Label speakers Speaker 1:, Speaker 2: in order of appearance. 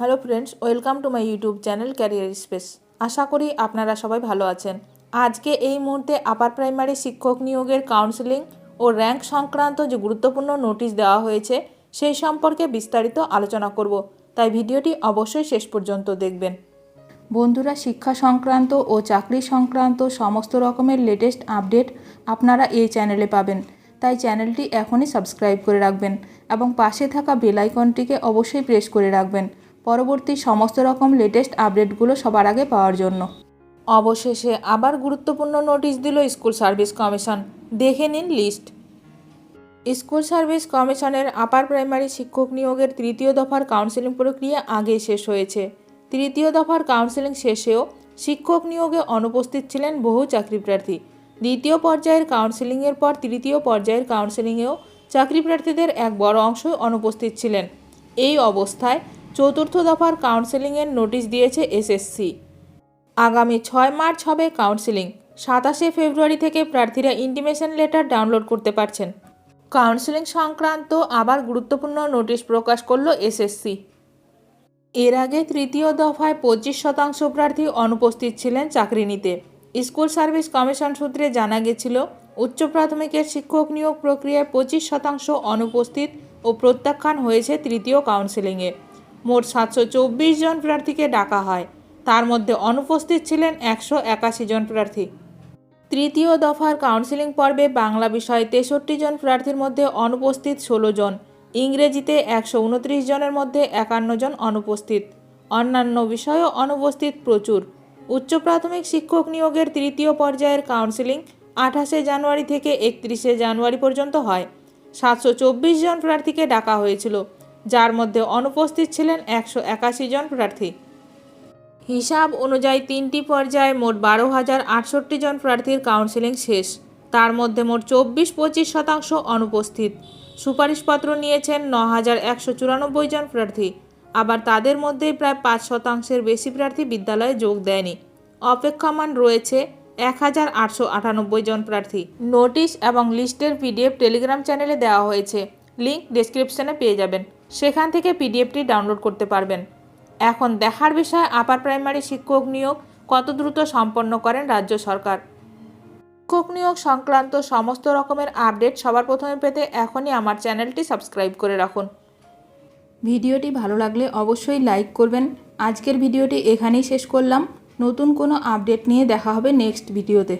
Speaker 1: Hello friends, welcome to my YouTube channel career space. আশা করি আপনারা সবাই ভালো আছেন। আজকে এই মুহূর্তে আপার প্রাইমারি শিক্ষক নিয়োগের কাউন্সেলিং ও র্যাঙ্ক সংক্রান্ত যে গুরুত্বপূর্ণ নোটিশ দেওয়া হয়েছে সেই সম্পর্কে বিস্তারিত আলোচনা করব, তাই ভিডিওটি অবশ্যই শেষ পর্যন্ত দেখবেন। বন্ধুরা, শিক্ষা সংক্রান্ত ও চাকরি সংক্রান্ত সমস্ত রকমের লেটেস্ট আপডেট আপনারা এই চ্যানেলে পাবেন, তাই চ্যানেলটি এখনই সাবস্ক্রাইব করে রাখবেন এবং পাশে থাকা বেল আইকনটিকে অবশ্যই প্রেস করে রাখবেন পরবর্তী সমস্ত রকম লেটেস্ট আপডেটগুলো সবার আগে পাওয়ার জন্য। অবশেষে আবার গুরুত্বপূর্ণ নোটিশ দিল স্কুল সার্ভিস কমিশন। দেখে নিন লিস্ট। স্কুল সার্ভিস কমিশনের আপার প্রাইমারি শিক্ষক নিয়োগের তৃতীয় দফার কাউন্সেলিং প্রক্রিয়া আগেই শেষ হয়েছে। তৃতীয় দফার কাউন্সেলিং শেষেও শিক্ষক নিয়োগে অনুপস্থিত ছিলেন বহু চাকরি প্রার্থী। দ্বিতীয় পর্যায়ের কাউন্সেলিংয়ের পর তৃতীয় পর্যায়ের কাউন্সেলিংয়েও চাকরি প্রার্থীদের এক বড় অংশই অনুপস্থিত ছিলেন। এই অবস্থায় চতুর্থ দফার কাউন্সেলিংয়ের নোটিশ দিয়েছে এসএসসি। আগামী 6 মার্চ হবে কাউন্সেলিং। 27শে ফেব্রুয়ারি থেকে প্রার্থীরা ইন্টিমেশন লেটার ডাউনলোড করতে পারছেন। কাউন্সেলিং সংক্রান্ত আবার গুরুত্বপূর্ণ নোটিশ প্রকাশ করল এসএসসি। এর আগে তৃতীয় দফায় 25% প্রার্থী অনুপস্থিত ছিলেন চাকরি নিতে। স্কুল সার্ভিস কমিশন সূত্রে জানা গেছিল, উচ্চ প্রাথমিকের শিক্ষক নিয়োগ প্রক্রিয়ায় 25% অনুপস্থিত ও প্রত্যাখ্যান হয়েছে তৃতীয় কাউন্সেলিংয়ে। মোট 724 জন প্রার্থীকে ডাকা হয়, তার মধ্যে অনুপস্থিত ছিলেন 181 জন প্রার্থী। তৃতীয় দফার কাউন্সেলিং পর্বে বাংলা বিষয়ে 63 জন প্রার্থীর মধ্যে অনুপস্থিত 16 জন, ইংরেজিতে 129 জনের মধ্যে 51 জন অনুপস্থিত। অন্যান্য বিষয়েও অনুপস্থিত প্রচুর। উচ্চ প্রাথমিক শিক্ষক নিয়োগের তৃতীয় পর্যায়ের কাউন্সেলিং 28শে জানুয়ারি থেকে 31শে জানুয়ারি পর্যন্ত হয়। 724 জন প্রার্থীকে ডাকা হয়েছিল, যার মধ্যে অনুপস্থিত ছিলেন 181 জন প্রার্থী। হিসাব অনুযায়ী 3টি পর্যায়ে মোট 12,068 জন প্রার্থীর কাউন্সেলিং শেষ। তার মধ্যে মোট 24-25% অনুপস্থিত। সুপারিশপত্র নিয়েছেন 9,194 জন প্রার্থী। আবার তাদের মধ্যেই প্রায় 5% বেশি প্রার্থী বিদ্যালয়ে যোগ দেয়নি। অপেক্ষমান রয়েছে 1,898 জন প্রার্থী। নোটিশ এবং লিস্টের পিডিএফ টেলিগ্রাম চ্যানেলে দেওয়া হয়েছে, লিঙ্ক ডেসক্রিপশনে পেয়ে যাবেন। সেখান থেকে পিডিএফটি ডাউনলোড করতে পারবেন। এখন দেখার বিষয় আপার প্রাইমারি শিক্ষক নিয়োগ কত দ্রুত সম্পন্ন করেন রাজ্য সরকার। শিক্ষক নিয়োগ সংক্রান্ত সমস্ত রকমের আপডেট সবার প্রথমে পেতে এখনই আমার চ্যানেলটি সাবস্ক্রাইব করে রাখুন। ভিডিওটি ভালো লাগলে অবশ্যই লাইক করবেন। আজকের ভিডিওটি এখানেই শেষ করলাম। নতুন কোনো আপডেট নিয়ে দেখা হবে নেক্সট ভিডিওতে।